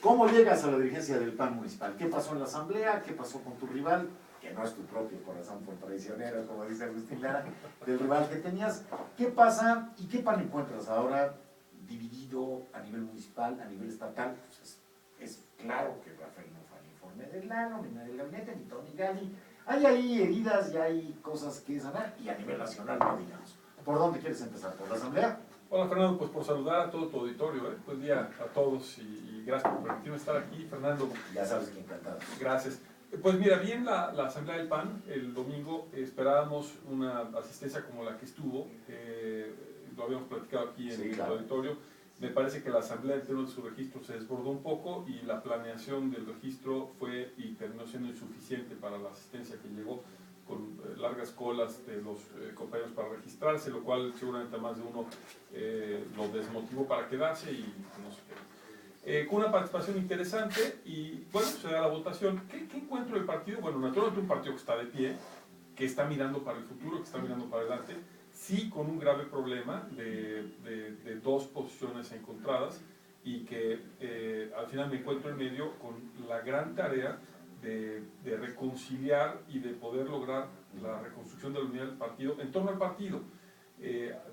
¿Cómo llegas a la dirigencia del PAN municipal? ¿Qué pasó en la asamblea? ¿Qué pasó con tu rival? Que no es tu propio corazón por traicionero, como dice Agustín Lara, del rival que tenías. ¿Qué pasa y qué PAN encuentras ahora dividido a nivel municipal, a nivel estatal? Pues es claro que Rafael no fue al informe del Lano, ni del gabinete, ni Tony Gali. Hay ahí heridas y hay cosas que sanar, y a nivel nacional no digamos. ¿Por dónde quieres empezar? ¿Por la asamblea? Hola Fernando, pues por saludar a todo tu auditorio, buen día a todos y gracias por permitirme estar aquí, Fernando. Ya sabes que encantado. Gracias. Pues mira, bien la asamblea del PAN el domingo, esperábamos una asistencia como la que estuvo, lo habíamos platicado aquí en el auditorio. Me parece que la asamblea en términos de su registro se desbordó un poco y la planeación del registro fue y terminó siendo insuficiente para la asistencia que llegó, con largas colas de los compañeros para registrarse, lo cual seguramente a más de uno lo desmotivó para quedarse y no sé qué. Con una participación interesante y bueno, se da la votación. ¿Qué encuentro del partido? Bueno, naturalmente un partido que está de pie, que está mirando para el futuro, que está mirando para adelante, sí con un grave problema de dos posiciones encontradas y que al final me encuentro en medio con la gran tarea de reconciliar y de poder lograr la reconstrucción de la unidad del partido en torno al partido.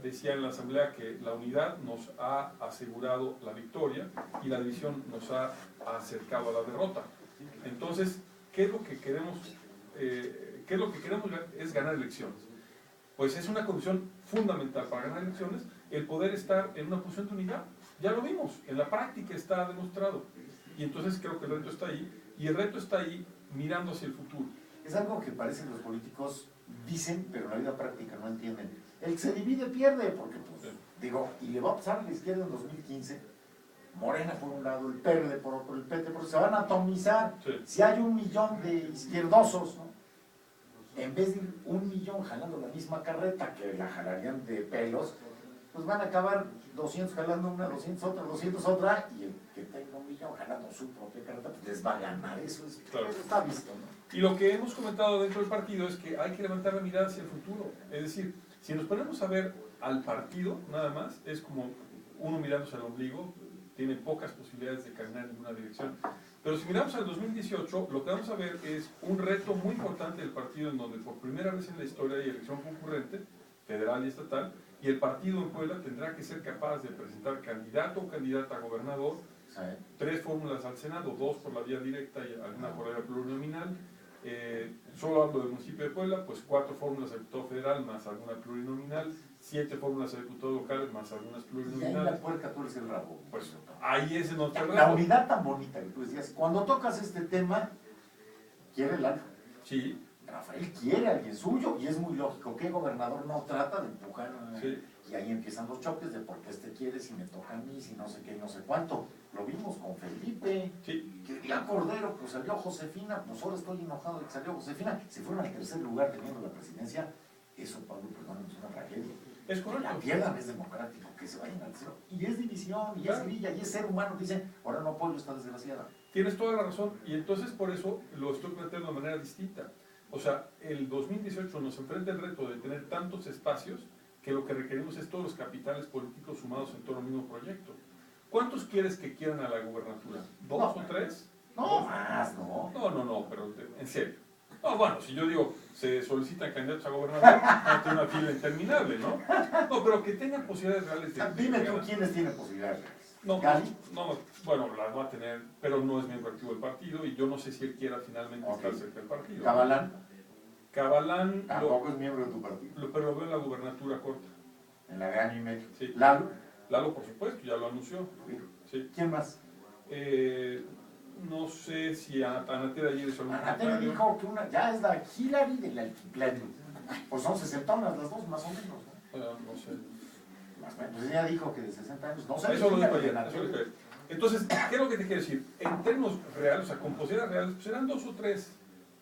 Decía en la asamblea que la unidad nos ha asegurado la victoria y la división nos ha acercado a la derrota. Entonces, ¿qué es lo que queremos? Es ganar elecciones. Pues es una condición fundamental para ganar elecciones el poder estar en una posición de unidad. Ya lo vimos, en la práctica está demostrado. Y entonces creo que el reto está ahí, y el reto está ahí mirando hacia el futuro. Es algo que parece que los políticos dicen, pero en la vida práctica no entienden. El que se divide pierde, porque pues, digo, y le va a pasar a la izquierda en 2015, Morena por un lado, el PRD por otro, el PT por otro, se van a atomizar. Sí. Si hay 1 millón de izquierdosos, ¿no? En vez de ir 1 millón jalando la misma carreta, que la jalarían de pelos, pues van a acabar 200 jalando una, 200 otra, y el que tenga 1 millón jalando su propia carreta, pues les va a ganar. Eso está visto, ¿no? Y lo que hemos comentado dentro del partido es que hay que levantar la mirada hacia el futuro. Es decir, si nos ponemos a ver al partido, nada más, es como uno mirándose al ombligo, tiene pocas posibilidades de caminar en ninguna dirección. Pero si miramos al 2018, lo que vamos a ver es un reto muy importante del partido en donde por primera vez en la historia hay elección concurrente, federal y estatal, y el partido en Puebla tendrá que ser capaz de presentar candidato o candidata a gobernador, 3 fórmulas al Senado, 2 por la vía directa y alguna por la vía plurinominal. Solo hablo del municipio de Puebla, pues 4 fórmulas a diputado federal más alguna plurinominal, 7 fórmulas a diputados locales más algunas plurinominales. Y ahí la puerca tú eres el rabo. Pues ahí es en donde el rabo. La unidad tan bonita que tú decías, cuando tocas este tema, quiere el alfa. Sí. Rafael quiere a alguien suyo y es muy lógico que el gobernador no trata de empujar. Sí. Y ahí empiezan los choques de por qué este quiere, si me toca a mí, si no sé qué, no sé cuánto. Lo vimos con Felipe, sí. Quería Cordero, pues salió Josefina, pues ahora estoy enojado de que salió Josefina. Se fueron al 3er lugar teniendo la presidencia. Eso, Pablo, perdón, es una tragedia. Es correcto. La pierdan es democrático, que se vayan al cero. Y es división, y es grilla, y es ser humano. Dicen, ahora no apoyo esta desgraciada. Tienes toda la razón, y entonces por eso lo estoy planteando de manera distinta. O sea, el 2018 nos enfrenta el reto de tener tantos espacios que lo que requerimos es todos los capitales políticos sumados en torno al mismo proyecto. ¿Cuántos quieres que quieran a la gubernatura? ¿2 o 3? No, más, ¿no? No, pero en serio. No, bueno, si yo digo, se solicitan candidatos a gobernador, no tiene una fila interminable, ¿no? No, pero que tengan posibilidades reales de... Dime tú quiénes tienen posibilidades reales. No, ¿Gali? No, bueno, las va a tener, pero no es miembro activo del partido y yo no sé si él quiera finalmente estar cerca del partido. ¿Cabalán? Cabalán... Tampoco es miembro de tu partido. Pero lo veo en la gubernatura corta. En la de año y medio. Sí. ¿Lalo? Lalo, por supuesto, ya lo anunció. Sí. ¿Quién más? No sé si Anatera ayer hizo algún Anatera dijo que ya es la Hillary del altiplano. Pues son 60 las dos, más o menos. No sé. Pues ella dijo que de 60 años, no sé. Eso lo dijo ayer. Entonces, ¿qué es lo que te quiero decir? En términos reales, o sea, con posibilidades reales, pues serán 2 o 3.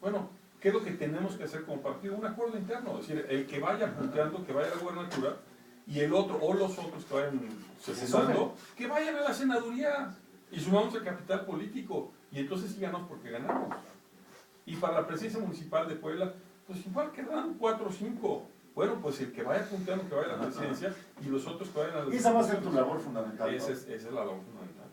Bueno, ¿qué es lo que tenemos que hacer como partido? Un acuerdo interno. Es decir, el que vaya punteando, que vaya a la gubernatura, y el otro, o los otros que vayan secundando, que vayan a la senaduría y sumamos el capital político. Y entonces sí ganamos porque ganamos. Y para la presidencia municipal de Puebla, pues igual quedan 4 o 5. Bueno, pues el que vaya punteando, que vaya a la presidencia, y los otros que vayan a la... Esa va a ser tu labor fundamental. Esa es la labor fundamental.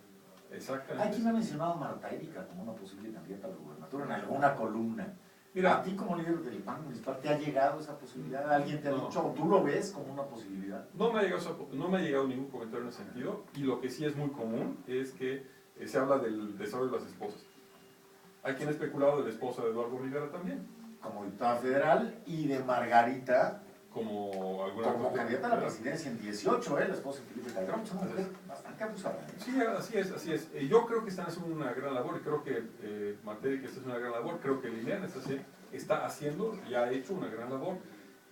Exactamente. Aquí me ha mencionado a Marta Erika como una posible candidata a la gubernatura en alguna columna. Mira, ¿A ti como líder del PAN municipal te ha llegado esa posibilidad? ¿Alguien te ha No. dicho o tú lo ves como una posibilidad? no me ha llegado ningún comentario en ese sentido, y lo que sí es muy común es que se habla del desarrollo de las esposas. Hay quien ha especulado de la esposa de Eduardo Rivera también, Como diputada federal y de Margarita como alguna como cuestión candidata a la federal. presidencia en 18, la esposa de Felipe Calderón. Es una mujer bastante abusada. Sí, así es, así es. Yo creo que están haciendo una gran labor, y creo que Martí, que está haciendo una gran labor, creo que Liliana está haciendo y ha hecho una gran labor.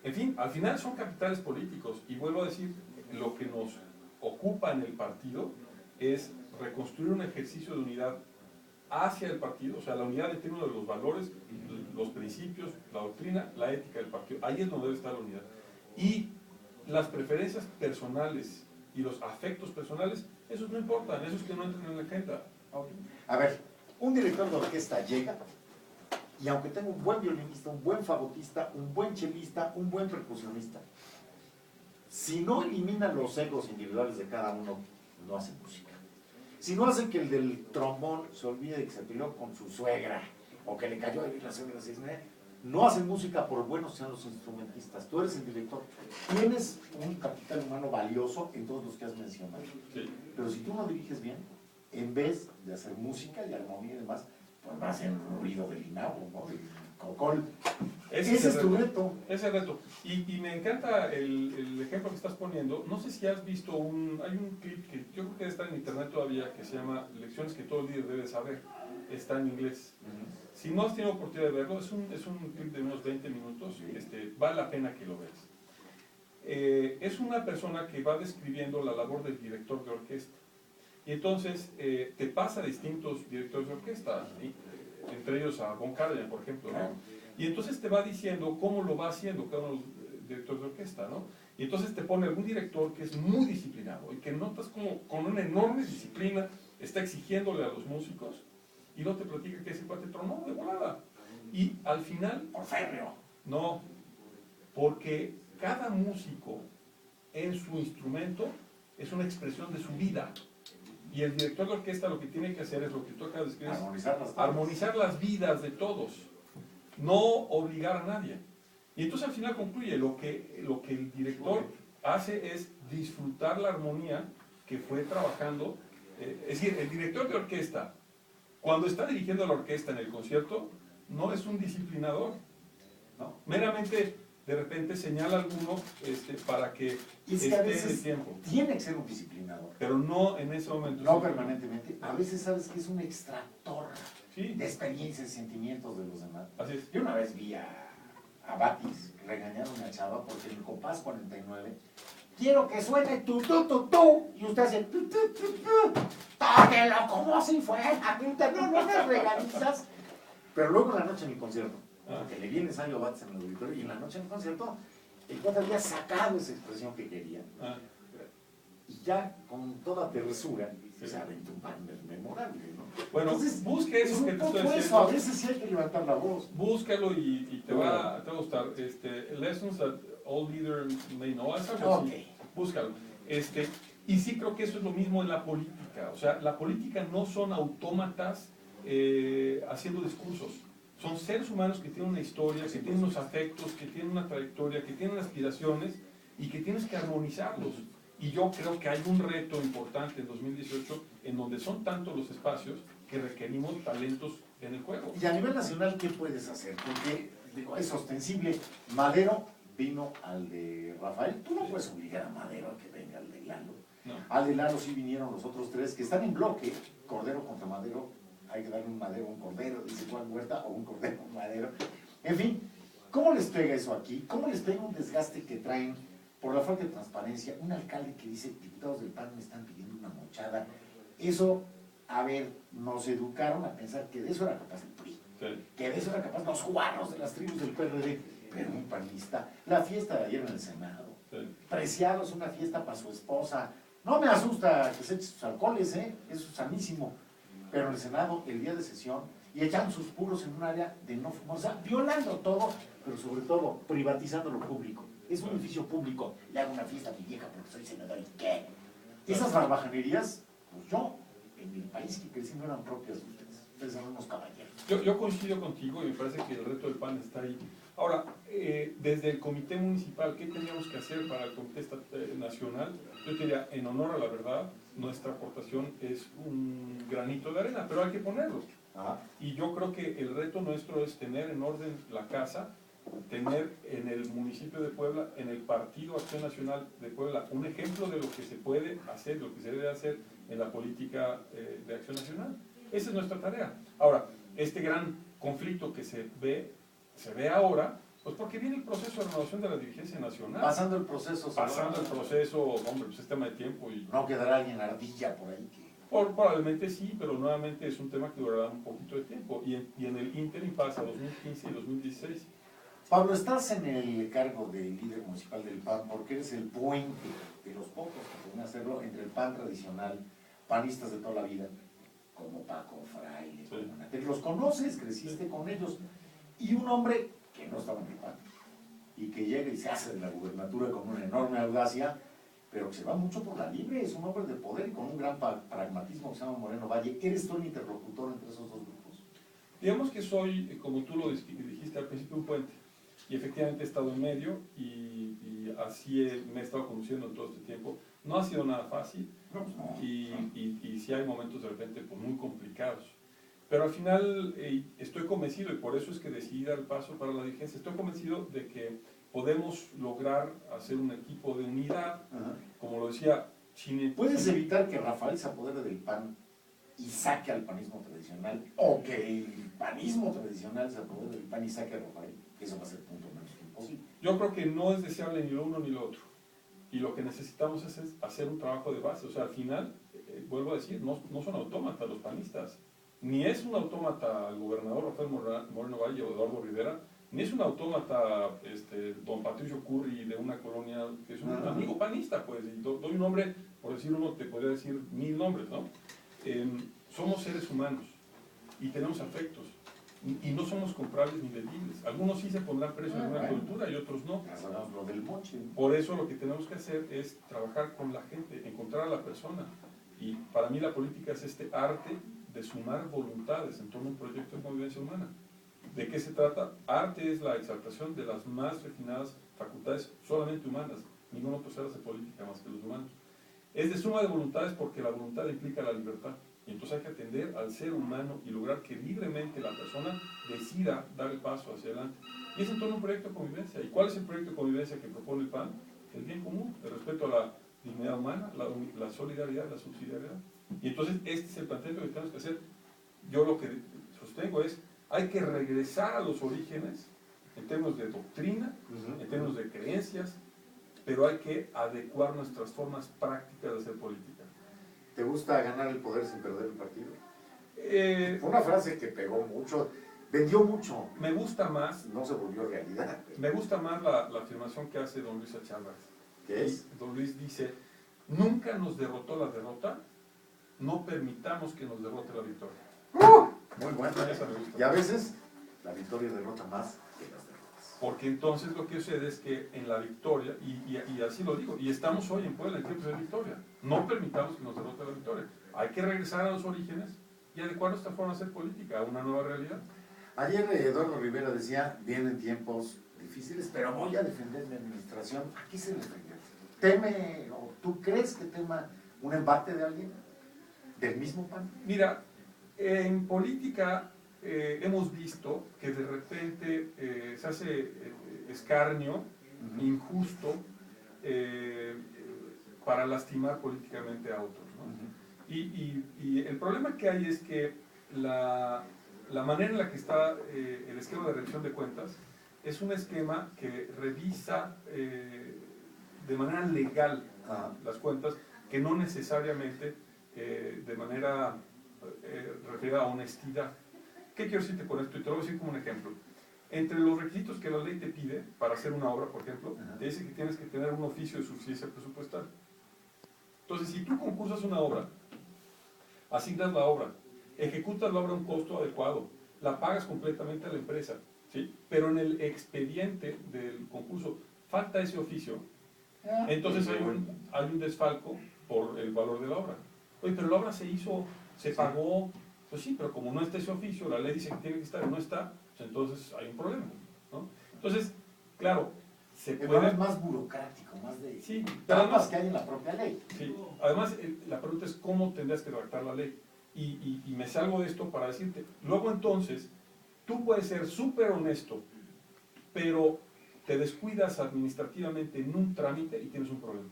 En fin, al final son capitales políticos, y vuelvo a decir, lo que nos ocupa en el partido es reconstruir un ejercicio de unidad hacia el partido, o sea, la unidad en términos de los valores, los principios, la doctrina, la ética del partido. Ahí es donde debe estar la unidad. Y las preferencias personales y los afectos personales, esos no importan, esos que no entran en la agenda. A ver, un director de orquesta llega y aunque tenga un buen violinista, un buen fagotista, un buen chelista, un buen percusionista, si no elimina los egos individuales de cada uno, no hace música. Si no hacen que el del trombón se olvide de que se peleó con su suegra o que le cayó a vivir la suegra, no hacen música por buenos sean los instrumentistas. Tú eres el director, tienes un capital humano valioso en todos los que has mencionado. Sí. Pero si tú no diriges bien, en vez de hacer música y armonía y demás, pues va a ser ruido de linabo, ¿no? De cocol. Ese es tu reto. Ese es el reto. Y me encanta el ejemplo que estás poniendo. No sé si has visto hay un clip que yo creo que está en internet todavía, que se llama Lecciones que todo líder debe saber. Está en inglés. Si no has tenido oportunidad de verlo, es un clip de unos 20 minutos, vale la pena que lo veas. Es una persona que va describiendo la labor del director de orquesta. Y entonces te pasa a distintos directores de orquesta, entre ellos a Von Karajan, por ejemplo, ¿no? Y entonces te va diciendo cómo lo va haciendo cada uno de los directores de orquesta, ¿no? Y entonces te pone algún director que es muy disciplinado y que notas como con una enorme disciplina está exigiéndole a los músicos, y no te platica que ese cuate tronó de volada. Y al final, Por férreo. no, porque cada músico en su instrumento es una expresión de su vida. Y el director de orquesta lo que tiene que hacer es lo que tú acabas de escribir, armonizar las vidas de todos, no obligar a nadie. Y entonces al final concluye, lo que el director hace es disfrutar la armonía que fue trabajando. Es decir, el director de orquesta, cuando está dirigiendo la orquesta en el concierto, no es un disciplinador, ¿no? Meramente de repente señala a alguno para que esté en el tiempo. Tiene que ser un disciplinador. Pero no en ese momento. No permanentemente. A veces sabes que es un extractor Sí. de experiencias y sentimientos de los demás. Así es. Yo una vez vi a Batis regañar a una chava porque en el compás 49 quiero que suene tu, y usted hace tu, tóquelo como si fuera, no me regañizas. Pero luego en la noche en el concierto, porque le vi el ensayo a Batis en el auditorio, y en la noche en el concierto, el cuate había sacado esa expresión que quería. Y ya con toda tersura se aventó un banner memorable, ¿no? Bueno, entonces, busque eso que te estoy diciendo. Eso, a veces sí hay que levantar la voz. Búscalo y te va a gustar. Lessons that all leaders may know. Es algo así. Búscalo. Y sí creo que eso es lo mismo en la política. O sea, la política no son autómatas haciendo discursos. Son seres humanos que tienen una historia, que tienen unos afectos, que tienen una trayectoria, que tienen aspiraciones y que tienes que armonizarlos. Y yo creo que hay un reto importante en 2018 en donde son tantos los espacios que requerimos talentos en el juego. Y a nivel nacional, ¿qué puedes hacer? Porque digo, es ostensible. Madero vino al de Rafael. Tú no puedes obligar a Madero a que venga al de Lalo. No. Al de Lalo sí vinieron los otros tres que están en bloque. Cordero contra Madero. Hay que darle un Madero a un Cordero, dice Juan Huerta, o un Cordero a un Madero. En fin, ¿cómo les pega eso aquí? ¿Cómo les pega un desgaste que traen por la falta de transparencia? Un alcalde que dice, diputados del PAN me están pidiendo una mochada. Eso, a ver, nos educaron a pensar que de eso era capaz el PRI. Sí. Que de eso era capaz los juanos de las tribus del PRD. Pero un panista. La fiesta de ayer en el Senado. Sí. Preciado es una fiesta para su esposa. No me asusta que se eche sus alcoholes, eso es sanísimo. Pero en el Senado, el día de sesión, y echan sus puros en un área de no fumar, o sea, violando todo, pero sobre todo privatizando lo público. Es un edificio público, le hago una fiesta a mi vieja porque soy senador, ¿y qué? Esas barbajanerías, pues yo, en el país que crecí no eran propias de ustedes. Ustedes eran unos caballeros. Yo coincido contigo y me parece que el reto del PAN está ahí. Ahora, desde el comité municipal, ¿qué teníamos que hacer para el comité nacional? Yo diría, en honor a la verdad, nuestra aportación es un granito de arena, pero hay que ponerlo. Y yo creo que el reto nuestro es tener en orden la casa, tener en el municipio de Puebla, en el Partido Acción Nacional de Puebla, un ejemplo de lo que se puede hacer, lo que se debe hacer en la política de Acción Nacional. Esa es nuestra tarea. Ahora, este gran conflicto que se ve ahora, pues porque viene el proceso de renovación de la dirigencia nacional. Pasando el proceso. Pasando el proceso, hombre, pues es tema de tiempo. Y no quedará alguien ardilla por ahí que... Probablemente sí, pero nuevamente es un tema que durará un poquito de tiempo. Y en el ínterin pasa 2015 y 2016. Pablo, estás en el cargo de líder municipal del PAN porque eres el puente de los pocos que pueden hacerlo entre el PAN tradicional, panistas de toda la vida, como Paco, Fraile, sí. Como Natel. Los conoces, creciste con ellos. Y un hombre que no estaba en el PAN y que llega y se hace de la gubernatura con una enorme audacia, pero que se va mucho por la libre, es un hombre de poder y con un gran pragmatismo que se llama Moreno Valle. ¿Eres tú el interlocutor entre esos dos grupos? Digamos que soy, como tú lo dijiste al principio, un puente. Y efectivamente he estado en medio y así me he estado conduciendo en todo este tiempo. No ha sido nada fácil y sí hay momentos de repente pues, muy complicados. Pero al final estoy convencido, y por eso es que decidí dar el paso para la dirigencia, estoy convencido de que podemos lograr hacer un equipo de unidad, como lo decía Chine. ¿Puedes evitar que Rafael se apodere del PAN y saque al panismo tradicional? ¿O que el panismo tradicional se apodere del PAN y saque a Rafael? Eso va a ser punto menos imposible. Yo creo que no es deseable ni lo uno ni lo otro. Y lo que necesitamos es hacer un trabajo de base. O sea, al final, vuelvo a decir, no son autómatas los panistas. Ni es un autómata el gobernador Rafael Moreno Valle o Eduardo Rivera, ni es un autómata don Patricio Curri de una colonia que es un amigo panista, pues, y doy un nombre, por decir uno, te podría decir 1000 nombres, ¿no? Somos seres humanos y tenemos afectos y no somos comprables ni vendibles. Algunos sí se pondrán precio en una cultura y otros no. Lo del moche. Por eso lo que tenemos que hacer es trabajar con la gente, encontrar a la persona. Y para mí la política es este arte de sumar voluntades en torno a un proyecto de convivencia humana. ¿De qué se trata? Arte es la exaltación de las más refinadas facultades solamente humanas. Ningún otro ser hace política más que los humanos. Es de suma de voluntades porque la voluntad implica la libertad. Y entonces hay que atender al ser humano y lograr que libremente la persona decida dar el paso hacia adelante. Y es en torno a un proyecto de convivencia. ¿Y cuál es el proyecto de convivencia que propone el PAN? El bien común, el respeto a la dignidad humana, la solidaridad, la subsidiariedad. Y entonces este es el planteamiento que tenemos que hacer. Yo lo que sostengo es, hay que regresar a los orígenes en términos de doctrina, en términos de creencias, pero hay que adecuar nuestras formas prácticas de hacer política. ¿Te gusta ganar el poder sin perder el partido? Fue una frase que pegó mucho, vendió mucho. Me gusta más. No se volvió realidad. Me gusta más la afirmación que hace don Luis Chávez. ¿Qué es? Don Luis dice, nunca nos derrotó la derrota, no permitamos que nos derrote la victoria. Muy buena. Esa me gusta. Y a veces la victoria derrota más que las derrotas. Porque entonces lo que sucede es que en la victoria, y así lo digo, y estamos hoy en Puebla en tiempos de victoria, no permitamos que nos derrote la victoria. Hay que regresar a los orígenes y adecuar nuestra forma de hacer política a una nueva realidad. Ayer Eduardo Rivera decía, vienen tiempos difíciles, pero voy a defender mi administración. ¿A qué se defiende? ¿Teme o tú crees que tema un embate de alguien? ¿Del mismo PAN? Mira, en política hemos visto que de repente se hace escarnio injusto para lastimar políticamente a otros, ¿no? Y el problema que hay es que la manera en la que está el esquema de rendición de cuentas es un esquema que revisa de manera legal las cuentas, que no necesariamente de manera referida a honestidad. ¿Qué quiero decirte con esto? Y te lo voy a decir como un ejemplo. Entre los requisitos que la ley te pide para hacer una obra, por ejemplo, te dice que tienes que tener un oficio de suficiencia presupuestal. Entonces, si tú concursas una obra, asignas la obra, ejecutas la obra a un costo adecuado, la pagas completamente a la empresa, ¿sí? Pero en el expediente del concurso falta ese oficio, entonces hay un desfalco por el valor de la obra. Oye, pero la obra se hizo se pagó, pues sí, pero como no está ese oficio, la ley dice que tiene que estar y no está, pues entonces hay un problema, ¿no? Entonces, claro, se Pero puede... es más burocrático, más de Sí, pero trampas además, que hay en la propia ley. sí, además la pregunta es cómo tendrías que redactar la ley. Y me salgo de esto para decirte, luego entonces, tú puedes ser súper honesto, pero te descuidas administrativamente en un trámite y tienes un problema.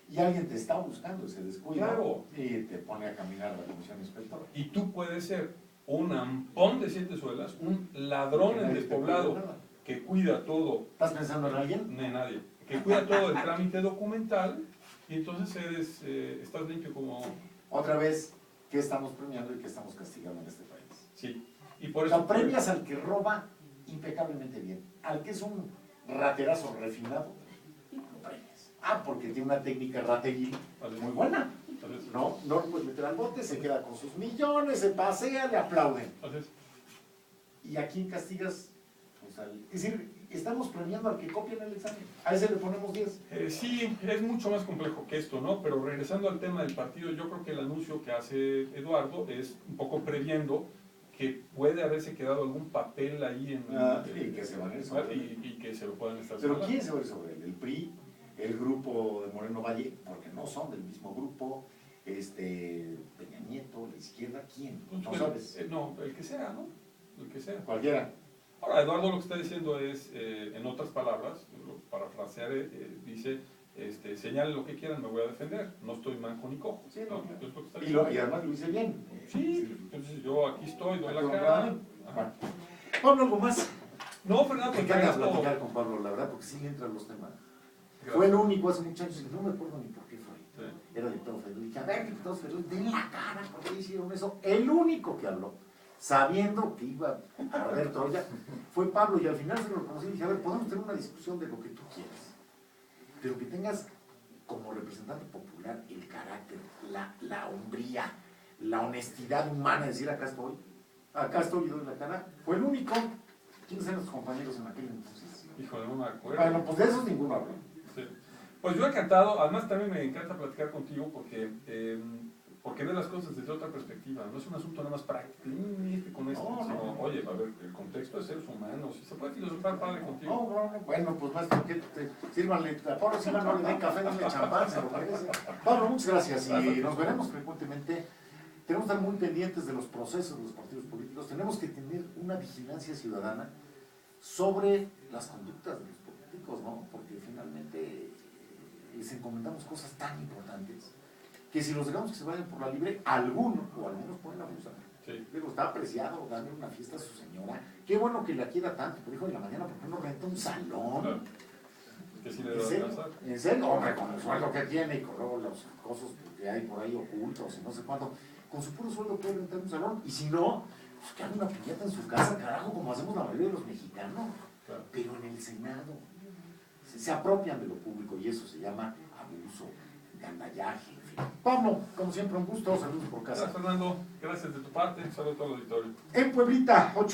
Y alguien te está buscando ese descuido Claro. y te pone a caminar a la comisión inspectora. Y tú puedes ser un ampón de 7 suelas, un ladrón en despoblado que cuida todo. ¿Estás pensando en alguien? No, nadie. Que cuida todo el trámite documental y entonces estás limpio como... Otra vez, ¿qué estamos premiando y qué estamos castigando en este país? Sí. Y por O eso... sea, premias al que roba impecablemente bien, al que es un raterazo refinado, lo premias. Ah, porque tiene una técnica rateguil muy buena. No lo puedes meter al bote, se queda con sus millones, se pasea, le aplauden. ¿Y a quién castigas? Pues es decir, estamos premiando al que copia en el examen. A ese le ponemos 10. Sí, es mucho más complejo que esto, ¿no? Pero regresando al tema del partido, yo creo que el anuncio que hace Eduardo es un poco previendo que puede haberse quedado algún papel ahí en... y que se van a ir sobre él. Y que se lo puedan estar Pero señalando. ¿quién se va a ir sobre él? ¿El PRI? ¿El grupo de Moreno Valle? Porque no son del mismo grupo. Peña Nieto, la izquierda, ¿quién? Pues, No sabes. No, el que sea, ¿no? El que sea. Cualquiera. Ahora, Eduardo lo que está diciendo es, en otras palabras, parafrasear, dice, señalen lo que quieran, me voy a defender, no estoy manco ni cojo. Sí, no, ¿no? claro. Es lo que está Y diciendo. además lo hice bien. Sí, entonces yo aquí estoy, doy la Aquí cara. honrado. Pablo, ¿algo más? No, Fernando, Me pues te encanta agradezco. platicar con Pablo, la verdad, porque sí le entran los temas. Gracias. Fue el único hace muchos años, y no me acuerdo ni por qué fue. Sí. Era diputado federal. Dije, a ver, diputados federales, den la cara, ¿por qué hicieron eso? El único que habló, sabiendo que iba a arder Troya, fue Pablo, y al final se lo reconocí y dije, a ver, podemos tener una discusión de lo que tú quieras, pero que tengas como representante popular el carácter, la hombría, la honestidad humana de decir, acá estoy y doy la cara. Fue el único. ¿Quiénes eran tus compañeros en aquel entonces? Híjole, no me acuerdo. Bueno, pues de esos ninguno habló. Sí. Pues yo encantado, además también me encanta platicar contigo porque ves las cosas desde otra perspectiva, no es un asunto nada más práctico, con esto, No, sino, no. oye, a ver, el contexto de seres humanos, se puede filosofar padre contigo. No, bueno, pues maestro, que sírvanle, a Pablo Silva no le den café, denle champán, se lo merece. Pablo, muchas gracias y nos veremos frecuentemente. Tenemos que estar muy pendientes de los procesos de los partidos políticos, tenemos que tener una vigilancia ciudadana sobre las conductas de los políticos, ¿no? Porque finalmente les encomendamos cosas tan importantes que si los dejamos que se vayan por la libre, algunos pueden abusar. Sí. Digo, está apreciado darle una fiesta a su señora. Qué bueno que la quiera tanto, pero dijo en la mañana, ¿por qué no renta un salón? Claro. Que sí le ¿En da serio? casa. ¿En serio? Hombre, con el sueldo que tiene y con luego los cosas que hay por ahí ocultos y no sé cuánto. Con su puro sueldo puede rentar un salón. Y si no, pues que haga una piñata en su casa, carajo, como hacemos la mayoría de los mexicanos. Claro. Pero en el Senado se apropian de lo público y eso se llama abuso, gandallaje, en fin. Pablo, como siempre, un gusto. Saludos por casa. Gracias, Fernando. Gracias de tu parte. Saludos a todo el auditorio. En Pueblita, 8